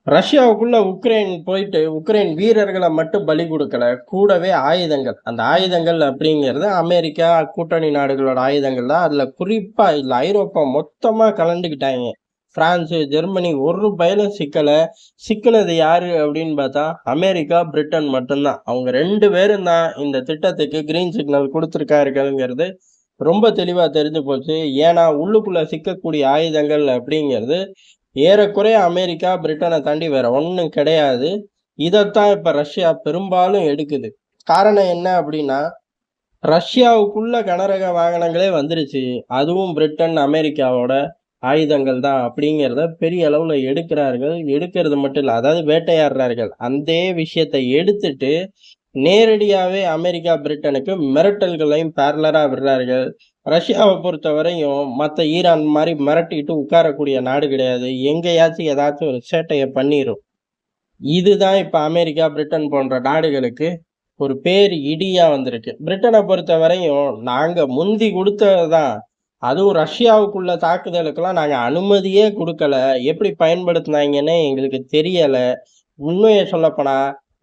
ரஷ்யாவுக்குள்ள Ukraine போயிட்டு, Ukraine வீரர்கள மட்டும் பலி குடுக்கல. கூடவே ஆயுதங்கள். அந்த ஆயுதங்கள் அப்படிங்கிறது அமெரிக்கா, கூட்டணி நாடுகளோட ஆயுதங்கள் தான். அதுல குறிப்பா இதுல ஐரோப்பா மொத்தமா கலண்டுக்கிட்டாய்ங்க. பிரான்ஸ், ஜெர்மனி ஒரு பயலும் சிக்கல. சிக்குனது யாரு அப்படின்னு பார்த்தா, அமெரிக்கா, பிரிட்டன் மட்டும்தான். அவங்க 2 பேரும் தான் இந்த திட்டத்துக்கு கிரீன் சிக்னல் குடுத்துருக்காருங்கங்கிறது ரொம்ப தெளிவா தெரிஞ்சு போச்சு. ஏன்னா, உள்ளுக்குள்ள சிக்கக்கூடிய ஆயுதங்கள் அப்படிங்கிறது ஏறக்குறைய அமெரிக்கா, பிரிட்டன தாண்டி வேற ஒண்ணும் கிடையாது. இதத்தான் இப்ப ரஷ்யா பெரும்பாலும் எடுக்குது. காரணம் என்ன அப்படின்னா, ரஷ்யாவுக்குள்ள கனரக வாகனங்களே வந்துருச்சு. அதுவும் பிரிட்டன், அமெரிக்காவோட ஆயுதங்கள் தான் அப்படிங்கிறத பெரிய அளவுல எடுக்கிறார்கள். எடுக்கிறது மட்டும் இல்ல, அதாவது வேட்டையாடுறார்கள். அந்தே விஷயத்த எடுத்துட்டு, நேரடியாவே அமெரிக்கா, பிரிட்டனுக்கு மிரட்டல்களையும் பேரலரா விடுறார்கள். ரஷ்யாவ பொறுத்தவரையும் மத்த ஈரான் மாரி மிரட்டிட்டு உட்காரக்கூடிய நாடு கிடையாது. எங்கேயாச்சும் ஏதாச்சும் ஒரு சேட்டைய பண்ணிரும். இதுதான் இப்ப அமெரிக்கா, பிரிட்டன் போன்ற நாடுகளுக்கு ஒரு பேர் இடியா வந்திருக்கு. பிரிட்டன பொறுத்தவரையும் நாங்க முந்தி குடுத்தது தான். அதுவும் ரஷ்யாவுக்குள்ள தாக்குதலுக்கெல்லாம் நாங்க அனுமதியே குடுக்கல. எப்படி பயன்படுத்துனாய்ங்கன்னே எங்களுக்கு தெரியல. உண்மைய சொல்லப்போனா,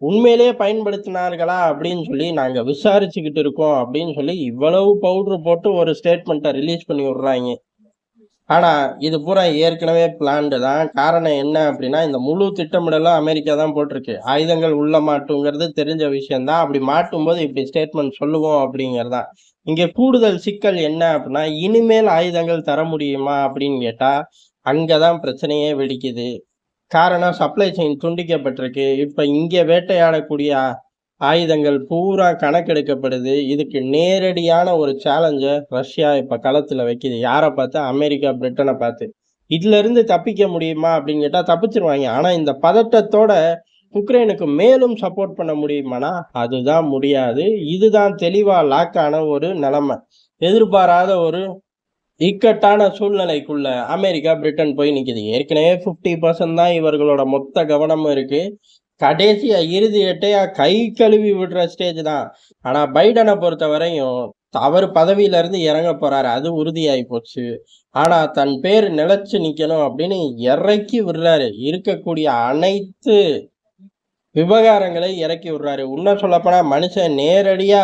உண்மையிலேயே பயன்படுத்தினார்களா அப்படின்னு சொல்லி நாங்க விசாரிச்சுக்கிட்டு இருக்கோம் அப்படின்னு சொல்லி இவ்வளவு பவுடர் போட்டு ஒரு ஸ்டேட்மெண்ட்ட ரிலீஸ் பண்ணி விடுறாய்ங்க. ஆனா, இது பூரா ஏற்கனவே பிளான்டு தான். காரணம் என்ன அப்படின்னா, இந்த முழு திட்டமிடலும் அமெரிக்கா தான் போட்டிருக்கு. ஆயுதங்கள் உள்ள மாட்டுங்கிறது தெரிஞ்ச விஷயம் தான். அப்படி மாட்டும்போது இப்படி ஸ்டேட்மெண்ட் சொல்லுவோம் அப்படிங்கிறது தான். இங்க கூடுதல் சிக்கல் என்ன அப்படின்னா, இனிமேல் ஆயுதங்கள் தர முடியுமா அப்படின்னு கேட்டா, அங்க தான் பிரச்சனையே வெடிக்குது. காரணம் சப்ளை செயின் துண்டிக்கப்பட்டிருக்கு. இப்ப இங்க வேட்டையாடக்கூடிய ஆயுதங்கள் பூரா கணக்கெடுக்கப்படுது. இதுக்கு நேரடியான ஒரு சேலஞ்ச ரஷ்யா இப்ப களத்துல வைக்குது. யார பார்த்து? அமெரிக்கா, பிரிட்டன பார்த்து. இதுலருந்து தப்பிக்க முடியுமா அப்படின்னு கேட்டா தப்பிச்சுருவாய்ங்க. ஆனா இந்த பதட்டத்தோட உக்ரைனுக்கு மேலும் சப்போர்ட் பண்ண முடியுமானா, அதுதான் முடியாது. இதுதான் தெளிவா லாக் ஆன ஒரு நிலைமை. எதிர்பாராத ஒரு இக்கட்டான சூழ்நிலைக்குள்ள அமெரிக்கா, பிரிட்டன் போய் நிக்குது. ஏற்கனவே 50% தான் இவர்களோட மொத்த கவனமும் இருக்கு. கடைசியா இறுதி எட்டையா கை கழுவி விடுற ஸ்டேஜ் தான். ஆனா பைடன பொறுத்தவரையும் அவரு பதவியில இருந்து இறங்க போறாரு. அது உறுதியாயி போச்சு. ஆனா தன் பேர் நிலைச்சு நிக்கணும் அப்படின்னு இறக்கி விடுறாரு. இருக்கக்கூடிய அனைத்து விவகாரங்களை இறக்கி விடுறாரு. உன்னும் சொல்லப்போனா மனுஷன் நேரடியா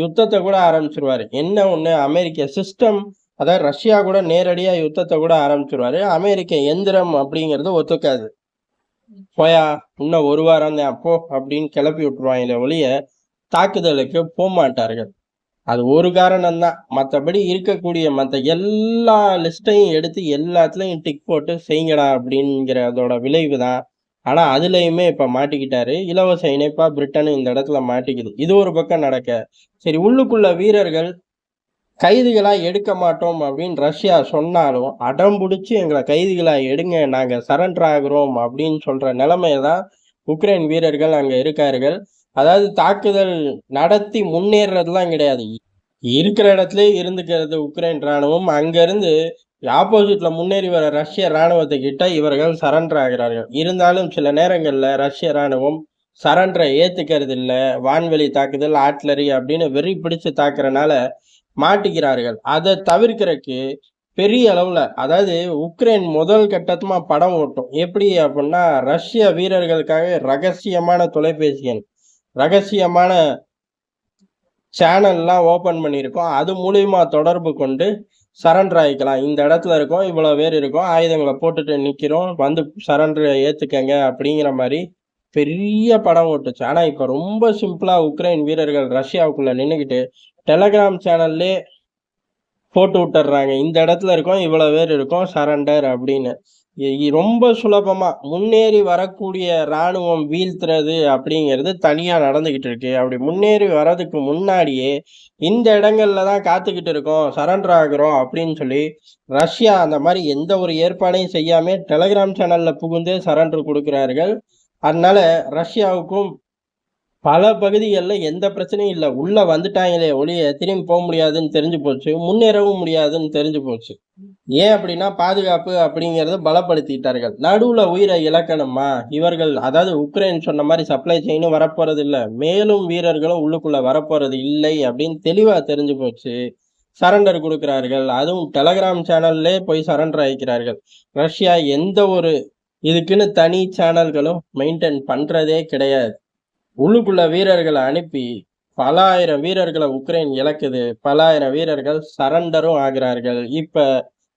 யுத்தத்த கூட ஆரம்பிச்சுருவாரு. என்ன ஒண்ணு அமெரிக்க சிஸ்டம் அதாவது ரஷ்யா கூட நேரடியா யுத்தத்த கூட ஆரம்பிச்சுருவாரு. அமெரிக்க எந்திரம் அப்படிங்கிறது ஒத்துக்காது. போயா இன்னும் 1 வாரம் தான் போ அப்படின்னு கிளப்பி விட்டுருவாங்களே ஒழிய, தாக்குதலுக்கு போமாட்டார்கள். அது ஒரு காரணம் தான். மத்தபடி இருக்கக்கூடிய மத்த எல்லா லிஸ்ட்டையும் எடுத்து எல்லாத்துலயும் டிக் போட்டு செய்யுங்கடா அப்படிங்கிறதோட விளைவு தான். ஆனா அதுலயுமே இப்ப மாட்டிக்கிட்டாரு. இலவச இணைப்பா பிரிட்டனும் இந்த இடத்துல மாட்டிக்குது. இது ஒரு பக்கம் நடக்க, சரி உள்ளுக்குள்ள வீரர்கள் கைதிகளா எடுக்க மாட்டோம் அப்படின்னு ரஷ்யா சொன்னாலும், அடம் புடிச்சு எங்கள கைதிகளா எடுங்க, நாங்க சரண்டர் ஆகுறோம் அப்படின்னு சொல்ற நிலைமையில தான் உக்ரைன் வீரர்கள் அங்க இருக்கார்கள். அதாவது தாக்குதல் நடத்தி முன்னேறுறதுலாம் கிடையாது. இருக்கிற இடத்திலேயே இருந்துக்கிறது உக்ரைன் ராணுவம். அங்கிருந்து ஆப்போசிட்ல முன்னேறி வர ரஷ்ய ராணுவத்துக்கிட்ட இவர்கள் சரண்டர் ஆகிறார்கள். இருந்தாலும் சில நேரங்கள்ல ரஷ்ய ராணுவம் சரண்டரை ஏத்துக்கிறது இல்ல. வான்வெளி தாக்குதல், ஆர்ட்டிலரி அப்படின்னு வெறி பிடிச்சு தாக்குறனால மாட்டிக்கிறார்கள். அத தவிர்க்கறக்கு பெரிய அளவுல அதாவது உக்ரைன் முதல் கட்டமா படம் ஓட்டும். எப்படி அப்படின்னா, ரஷ்ய வீரர்களுக்காக ரகசியமான தொலைபேசி எண், ரகசியமான சேனல்லாம் ஓப்பன் பண்ணியிருக்கோம். அது மூலியமா தொடர்பு கொண்டு சரண்டர் ஆயிக்கலாம். இந்த இடத்துல இருக்கோம், இவ்வளவு பேர் இருக்கோம், ஆயுதங்கள போட்டுட்டு நிக்கிறோம், வந்து சரண்டர் ஏத்துக்கங்க அப்படிங்கிற மாரி பெரிய படம் ஓட்டுச்சு. ஆனா இப்ப ரொம்ப சிம்பிளா உக்ரைன் வீரர்கள் ரஷ்யாவுக்குள்ள நின்னுகிட்டு டெலகிராம் சேனல்லயே போட்டு விட்டுர்றாங்க. இந்த இடத்துல இருக்கோம், இவ்வளவு பேர் இருக்கோம், சரண்டர் அப்படின்னு. ரொம்ப சுலபமா முன்னேறி வரக்கூடிய ராணுவம் வீழ்த்துறது அப்படிங்கிறது தனியா நடந்துகிட்டு இருக்கு. அப்படி முன்னேறி வர்றதுக்கு முன்னாடியே இந்த இடங்கள்ல தான் காத்துக்கிட்டு இருக்கோம், சரண்டர் ஆகுறோம் அப்படின்னு சொல்லி ரஷ்யா அந்த மாதிரி எந்த ஒரு ஏற்பாடையும் செய்யாம டெலகிராம் சேனல்ல புகுந்தே சரண்டர் கொடுக்கிறார்கள். அதனால ரஷ்யாவுக்கும் பல பகுதிகள்ல எந்த பிரச்சனையும் இல்ல. உள்ள வந்துட்டாங்களே ஒழிய திரும்பி போ முடியாதுன்னு தெரிஞ்சு போச்சு. முன்னேறவும் முடியாதுன்னு தெரிஞ்சு போச்சு. ஏன் அப்படின்னா, பாதுகாப்பு அப்படிங்கிறத பலப்படுத்திட்டார்கள். நடுவுல உயிரை இழக்கணுமா? இவர்கள் அதாவது உக்ரைன் சொன்ன மாரி சப்ளை செயினும் வரப்போறது இல்ல. மேலும் வீரர்களும் உள்ளுக்குள்ள வரப்போறது இல்லை அப்படின்னு தெளிவா தெரிஞ்சு போச்சு. சரண்டர் குடுக்கிறார்கள். அதுவும் டெலகிராம் சேனல்லே போய் சரண்டர் ஆயிக்கிறார்கள். ரஷ்யா எந்த ஒரு இதுக்குன்னு தனி சேனல்களும் மெயின்டைன் பண்றதே கிடையாது. உள்ளுக்குள்ள வீரர்களை அனுப்பி பல ஆயிரம் வீரர்களை உக்ரைன் இழக்குது. பல ஆயிரம் வீரர்கள் சரண்டரும் ஆகிறார்கள். இப்ப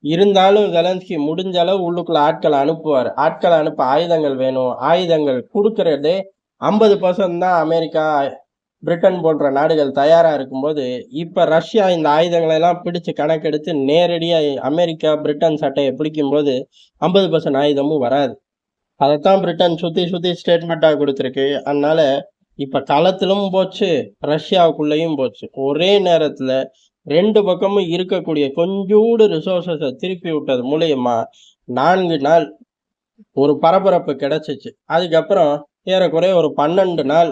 இருந்தாலும் ஜெலன்ஸ்கி முடிஞ்ச அளவு உள்ளுக்குள்ள ஆட்களை அனுப்புவார். ஆட்களை அனுப்ப ஆயுதங்கள் வேணும். ஆயுதங்கள் கொடுக்கறதே 50% தான் அமெரிக்கா, பிரிட்டன் போன்ற நாடுகள் தயாரா இருக்கும்போது, இப்ப ரஷ்யா இந்த ஆயுதங்களை எல்லாம் பிடிச்சு கணக்கெடுத்து நேரடியா அமெரிக்கா, பிரிட்டன் சட்டையை பிடிக்கும்போது 50% ஆயுதமும் வராது. அதைத்தான் பிரிட்டன் சுத்தி சுத்தி ஸ்டேட்மெண்டா கொடுத்துருக்கு. அதனால இப்ப களத்திலும் போச்சு, ரஷ்யாவுக்குள்ளேயும் போச்சு. ஒரே நேரத்துல 2 பக்கமும் இருக்கக்கூடிய கொஞ்சூடு ரிசோர்ஸஸ திருப்பி விட்டது மூலியமா 4 நாள் ஒரு பரபரப்பு கிடைச்சிச்சு. அதுக்கப்புறம் ஏறக்குறைய ஒரு 12 நாள்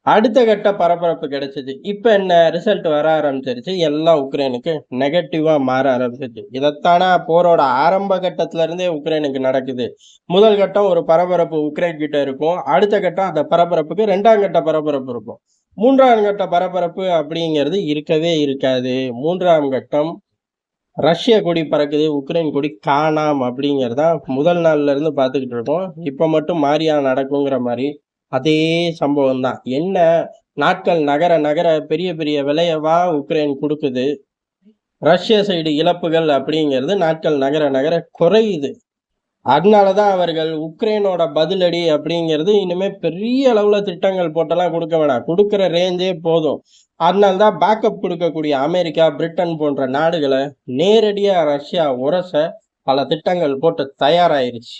அடுத்த கட்ட பரபரப்பு கிடைச்சிச்சு. இப்ப என்ன ரிசல்ட் வர ஆரம்பிச்சிருச்சு. எல்லாம் உக்ரைனுக்கு நெகட்டிவா மாற ஆரம்பிச்சிருச்சு. இதைத்தானா போரோட ஆரம்ப கட்டத்துல இருந்தே உக்ரைனுக்கு நடக்குது. முதல் கட்டம் ஒரு பரபரப்பு உக்ரைன் கிட்ட இருக்கும். அடுத்த கட்டம் அந்த பரபரப்புக்கு 2ஆம் கட்ட பரபரப்பு இருக்கும். 3ஆம் கட்ட பரபரப்பு அப்படிங்கிறது இருக்கவே இருக்காது. 3ஆம் கட்டம் ரஷ்ய கொடி பறக்குது, உக்ரைன் கொடி காணாம் அப்படிங்கிறதான் முதல் நாள்ல இருந்து பார்த்துக்கிட்டு இருக்கோம். இப்ப மட்டும் மாறியா நடக்குங்கிற மாதிரி அதே சம்பவம் தான். என்ன நாட்கள் நகர நகர பெரிய பெரிய விலையவா உக்ரைன் கொடுக்குது. ரஷ்ய சைடு இழப்புகள் அப்படிங்கிறது நாட்கள் நகர நகர குறையுது. அதனாலதான் அவர்கள் உக்ரைனோட பதிலடி அப்படிங்கிறது இனிமே பெரிய அளவுல திட்டங்கள் போட்டெல்லாம் கொடுக்க வேணாம். கொடுக்கிற ரேஞ்சே போதும். அதனால்தான் பேக்கப் கொடுக்கக்கூடிய அமெரிக்கா, பிரிட்டன் போன்ற நாடுகளை நேரடியா ரஷ்யா உரச பல திட்டங்கள் போட்டு தயாராயிருச்சு.